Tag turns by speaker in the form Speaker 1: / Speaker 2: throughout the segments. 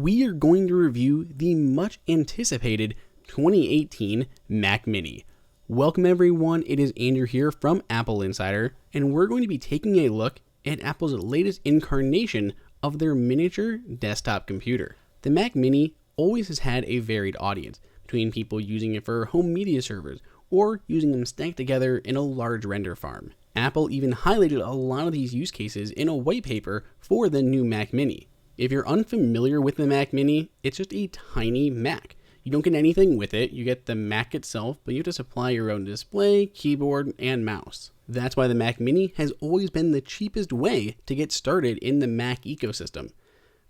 Speaker 1: we are going to review the much anticipated 2018 Mac Mini. Welcome everyone, it is Andrew here from AppleInsider, and we're going to be taking a look at Apple's latest incarnation of their miniature desktop computer. The Mac Mini always has had a varied audience, between people using it for home media servers or using them stacked together in a large render farm. Apple even highlighted a lot of these use cases in a white paper for the new Mac Mini. If you're unfamiliar with the Mac Mini, it's just a tiny Mac. You don't get anything with it, you get the Mac itself, but you have to supply your own display, keyboard, and mouse. That's why the Mac Mini has always been the cheapest way to get started in the Mac ecosystem.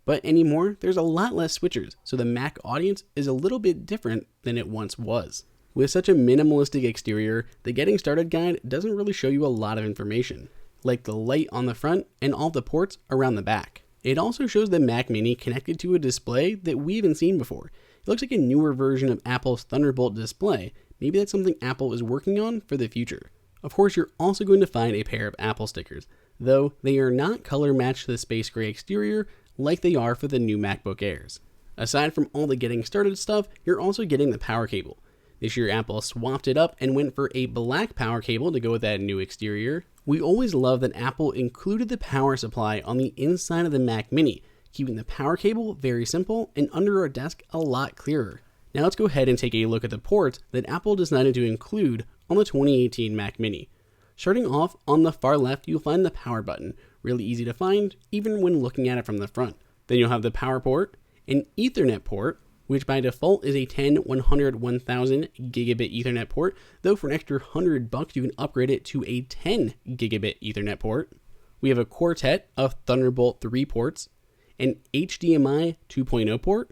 Speaker 1: But anymore, there's a lot less switchers, so the Mac audience is a little bit different than it once was. With such a minimalistic exterior, the Getting Started guide doesn't really show you a lot of information, like the light on the front and all the ports around the back. It also shows the Mac Mini connected to a display that we haven't seen before. It looks like a newer version of Apple's Thunderbolt display. Maybe that's something Apple is working on for the future. Of course, you're also going to find a pair of Apple stickers, though they are not color matched to the space gray exterior like they are for the new MacBook Airs. Aside from all the Getting Started stuff, you're also getting the power cable. This year, Apple swapped it up and went for a black power cable to go with that new exterior. We always love that Apple included the power supply on the inside of the Mac Mini, keeping the power cable very simple and under our desk a lot clearer. Now let's go ahead and take a look at the ports that Apple decided to include on the 2018 Mac Mini. Starting off on the far left, you'll find the power button, really easy to find even when looking at it from the front. Then you'll have the power port, an Ethernet port, which by default is a 10, 100, 1000 gigabit Ethernet port, though for an extra $100 you can upgrade it to a 10 gigabit Ethernet port. We have a quartet of Thunderbolt 3 ports, an HDMI 2.0 port,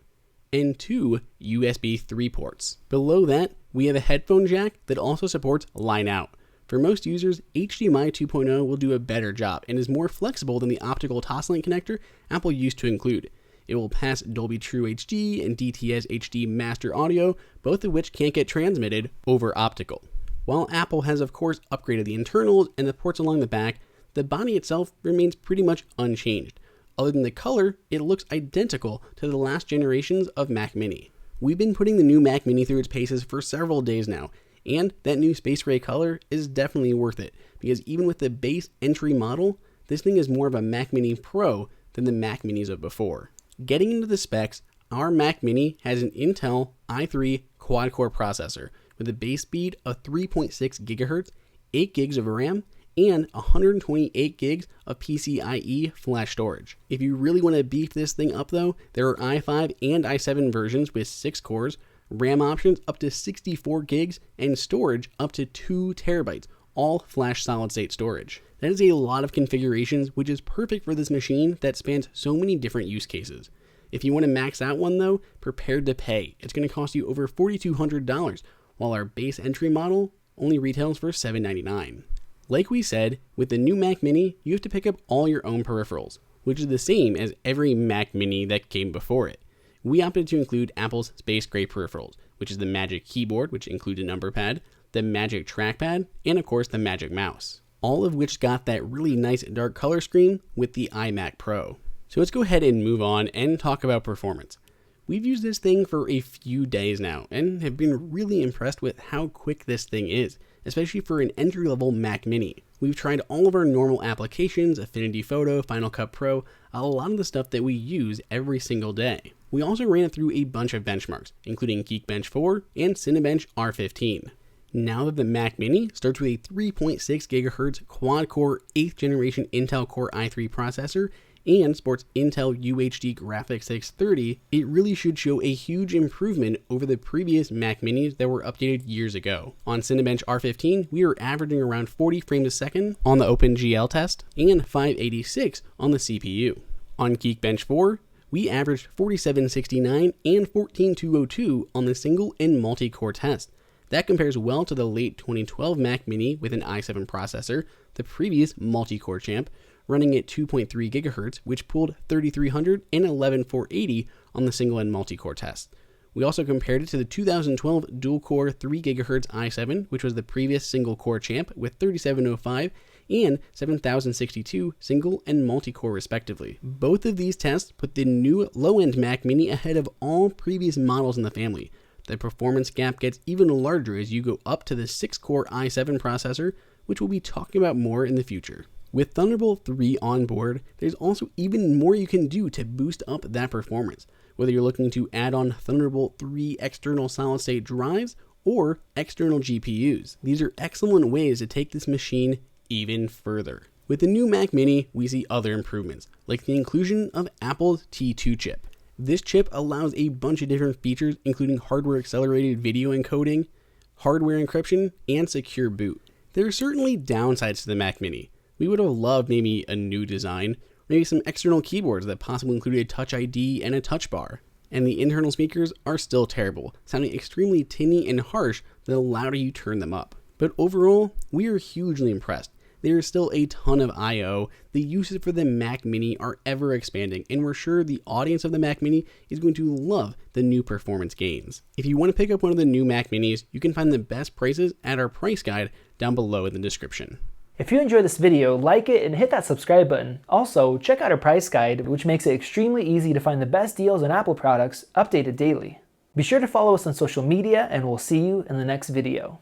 Speaker 1: and 2 USB 3 ports. Below that, we have a headphone jack that also supports line out. For most users, HDMI 2.0 will do a better job and is more flexible than the optical Toslink connector Apple used to include. It will pass Dolby True HD and DTS HD Master Audio, both of which can't get transmitted over optical. While Apple has of course upgraded the internals and the ports along the back, the body itself remains pretty much unchanged. Other than the color, it looks identical to the last generations of Mac Mini. We've been putting the new Mac Mini through its paces for several days now, and that new space gray color is definitely worth it, because even with the base entry model, this thing is more of a Mac Mini Pro than the Mac Minis of before. Getting into the specs, our Mac Mini has an Intel i3 quad-core processor with a base speed of 3.6 GHz, 8 gigs of RAM, and 128 gigs of PCIe flash storage. If you really want to beef this thing up though, there are i5 and i7 versions with 6 cores, RAM options up to 64 gigs, and storage up to 2 terabytes, all flash solid-state storage. That is a lot of configurations, which is perfect for this machine that spans so many different use cases. If you want to max out one though, prepare to pay. It's going to cost you over $4,200, while our base entry model only retails for $799. Like we said, with the new Mac Mini, you have to pick up all your own peripherals, which is the same as every Mac Mini that came before it. We opted to include Apple's space gray peripherals, which is the Magic Keyboard, which includes a number pad, the Magic Trackpad, and of course the Magic Mouse. All of which got that really nice dark color screen with the iMac Pro. So let's go ahead and move on and talk about performance. We've used this thing for a few days now and have been really impressed with how quick this thing is, especially for an entry-level Mac Mini. We've tried all of our normal applications, Affinity Photo, Final Cut Pro, a lot of the stuff that we use every single day. We also ran it through a bunch of benchmarks, including Geekbench 4 and Cinebench R15. Now that the Mac Mini starts with a 3.6 GHz quad-core 8th generation Intel Core i3 processor and sports Intel UHD Graphics 630, it really should show a huge improvement over the previous Mac Minis that were updated years ago. On Cinebench R15, we are averaging around 40 frames a second on the OpenGL test and 586 on the CPU. On Geekbench 4, we averaged 4769 and 14202 on the single and multi-core test. That compares well to the late 2012 Mac Mini with an i7 processor, the previous multi-core champ, running at 2.3 GHz, which pulled 3300 and 11480 on the single and multi-core test. We also compared it to the 2012 dual-core 3 GHz i7, which was the previous single-core champ with 3705 and 7062 single and multi-core respectively. Both of these tests put the new low-end Mac Mini ahead of all previous models in the family. The performance gap gets even larger as you go up to the 6-core i7 processor, which we'll be talking about more in the future. With Thunderbolt 3 on board, there's also even more you can do to boost up that performance, whether you're looking to add on Thunderbolt 3 external solid-state drives or external GPUs. These are excellent ways to take this machine even further. With the new Mac Mini, we see other improvements, like the inclusion of Apple's T2 chip. This chip allows a bunch of different features, including hardware-accelerated video encoding, hardware encryption, and secure boot. There are certainly downsides to the Mac Mini. We would have loved maybe a new design, maybe some external keyboards that possibly included a Touch ID and a touch bar. And the internal speakers are still terrible, sounding extremely tinny and harsh the louder you turn them up. But overall, we are hugely impressed. There is still a ton of I/O, the uses for the Mac Mini are ever expanding, and we're sure the audience of the Mac Mini is going to love the new performance gains. If you want to pick up one of the new Mac Minis, you can find the best prices at our price guide down below in the description.
Speaker 2: If you enjoyed this video, like it and hit that subscribe button. Also, check out our price guide, which makes it extremely easy to find the best deals on Apple products updated daily. Be sure to follow us on social media, and we'll see you in the next video.